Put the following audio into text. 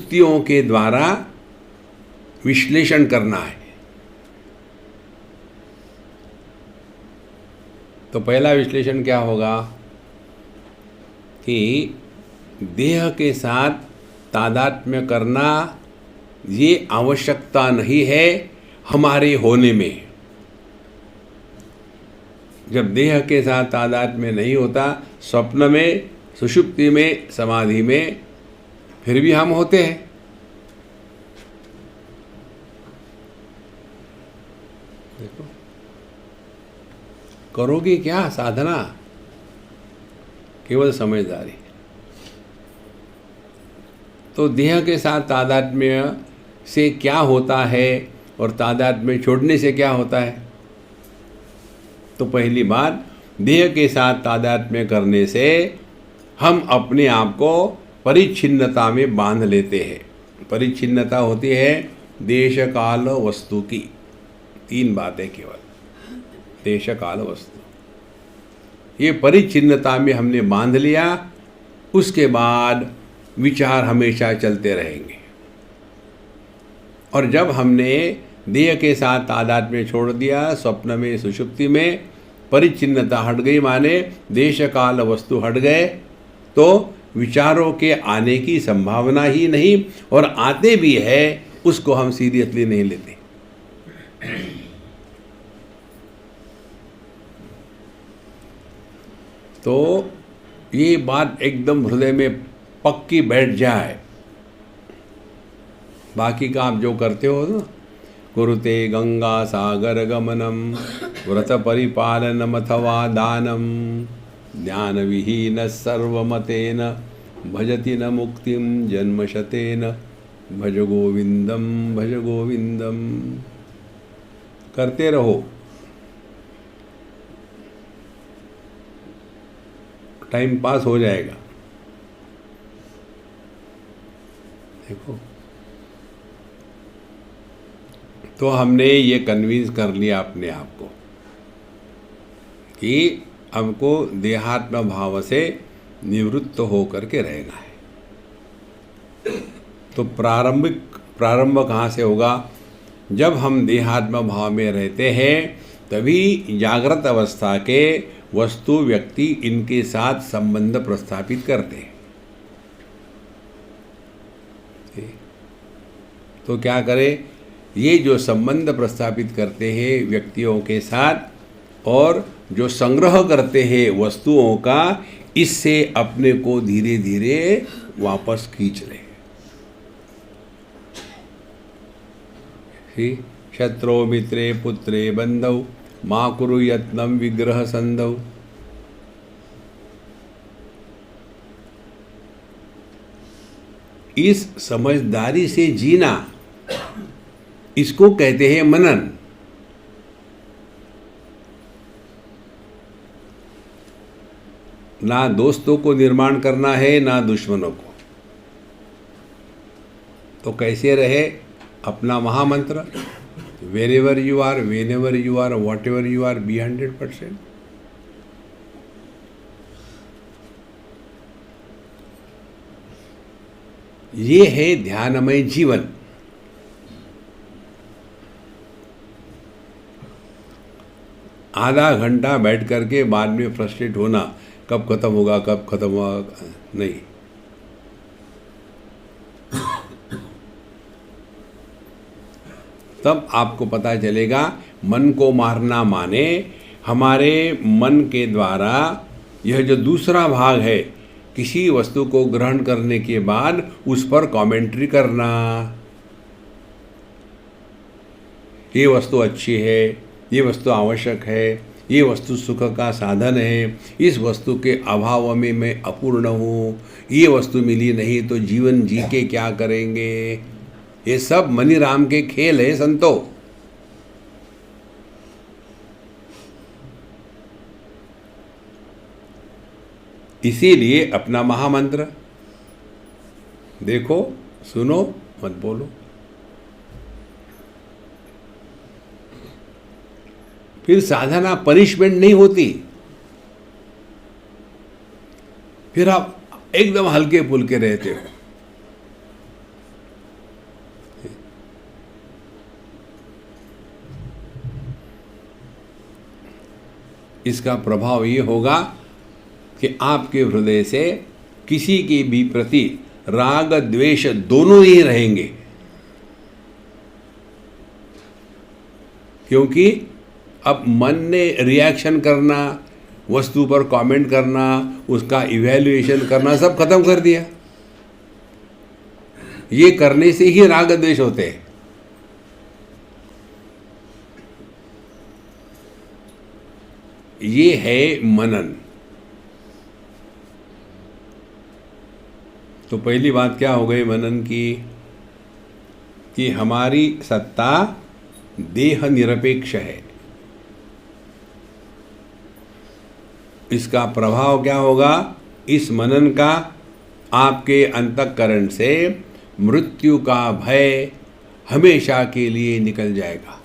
युक्तियों के द्वारा विश्लेषण करना है। तो पहला विश्लेषण क्या होगा कि देह के साथ तादात्म्य करना ये आवश्यकता नहीं है हमारे होने में। जब देह के साथ तादात्म्य नहीं होता, स्वप्न में, सुषुप्ति में, समाधि में, फिर भी हम होते हैं। देखो, करोगे क्या साधना? केवल समझदारी। तो देह के साथ तादात्म्य से क्या होता है और तादात्म्य छोड़ने से क्या होता है? तो पहली बात, देह के साथ तादात्म्य करने से हम अपने आप को परिच्छिन्नता में बांध लेते हैं। परिच्छिन्नता होती है देश काल वस्तु की। तीन बातें केवल, देश काल वस्तु। ये परिच्छिन्नता में हमने बांध लिया, उसके बाद विचार हमेशा चलते रहेंगे। और जब हमने देह के साथ तादात्म्य छोड़ दिया, स्वप्न में, सुषुप्ति में परिच्छिन्नता हट गई, माने देश काल वस्तु हट गए, तो विचारों के आने की संभावना ही नहीं, और आते भी है उसको हम सीरियसली नहीं लेते। तो ये बात एकदम हृदय में पक्की बैठ जाए। बाकी का आप जो करते हो ना, कुरुते गंगा सागर गमनम व्रत परिपालनम अथवा दानम ज्ञान विहीन सर्वमतेन भजति न मुक्तिम जन्मशतेन भज गोविंदम करते रहो। टाइम पास हो जाएगा। देखो, तो हमने ये कन्विंस कर लिया अपने आप को कि हमको देहात्म भाव से निवृत्त होकर के रहना है। तो प्रारंभ कहाँ से होगा? जब हम देहात्म भाव में रहते हैं, तभी जागृत अवस्था के वस्तु व्यक्ति इनके साथ संबंध प्रस्थापित करते हैं। तो क्या करें? ये जो संबंध प्रस्थापित करते हैं व्यक्तियों के साथ, और जो संग्रह करते हैं वस्तुओं का, इससे अपने को धीरे धीरे वापस खींच ले। शत्रु मित्रे पुत्रे बंधौ माँ कुरु यत्नम विग्रह संधौ। इस समझदारी से जीना, इसको कहते हैं मनन। ना दोस्तों को निर्माण करना है, ना दुश्मनों को। तो कैसे रहे? अपना महामंत्र, wherever you are, whenever you are, whatever you are, be 100%। ये है ध्यानमय जीवन। आधा घंटा बैठ करके बाद में फ्रस्ट्रेट होना, कब खत्म होगा, कब खत्म होगा, नहीं। तब आपको पता चलेगा मन को मारना माने हमारे मन के द्वारा यह जो दूसरा भाग है, किसी वस्तु को ग्रहण करने के बाद उस पर कमेंट्री करना। ये वस्तु अच्छी है, ये वस्तु आवश्यक है, ये वस्तु सुख का साधन है, इस वस्तु के अभाव में मैं अपूर्ण हूँ, ये वस्तु मिली नहीं तो जीवन जी के क्या करेंगे। ये सब मनीराम के खेल है संतो। इसीलिए अपना महामंत्र देखो, सुनो, मत बोलो। फिर साधना पनिशमेंट नहीं होती। फिर आप एकदम हल्के फुल्के रहते हो। इसका प्रभाव ये होगा कि आपके हृदय से किसी के भी प्रति राग द्वेष दोनों ही रहेंगे, क्योंकि अब मन ने रिएक्शन करना, वस्तु पर कमेंट करना, उसका इवैल्यूएशन करना सब खत्म कर दिया। ये करने से ही राग द्वेष होते हैं। ये है मनन। तो पहली बात क्या हो गई मनन की, कि हमारी सत्ता देह निरपेक्ष है। इसका प्रभाव क्या होगा, इस मनन का आपके अंतःकरण से मृत्यु का भय हमेशा के लिए निकल जाएगा।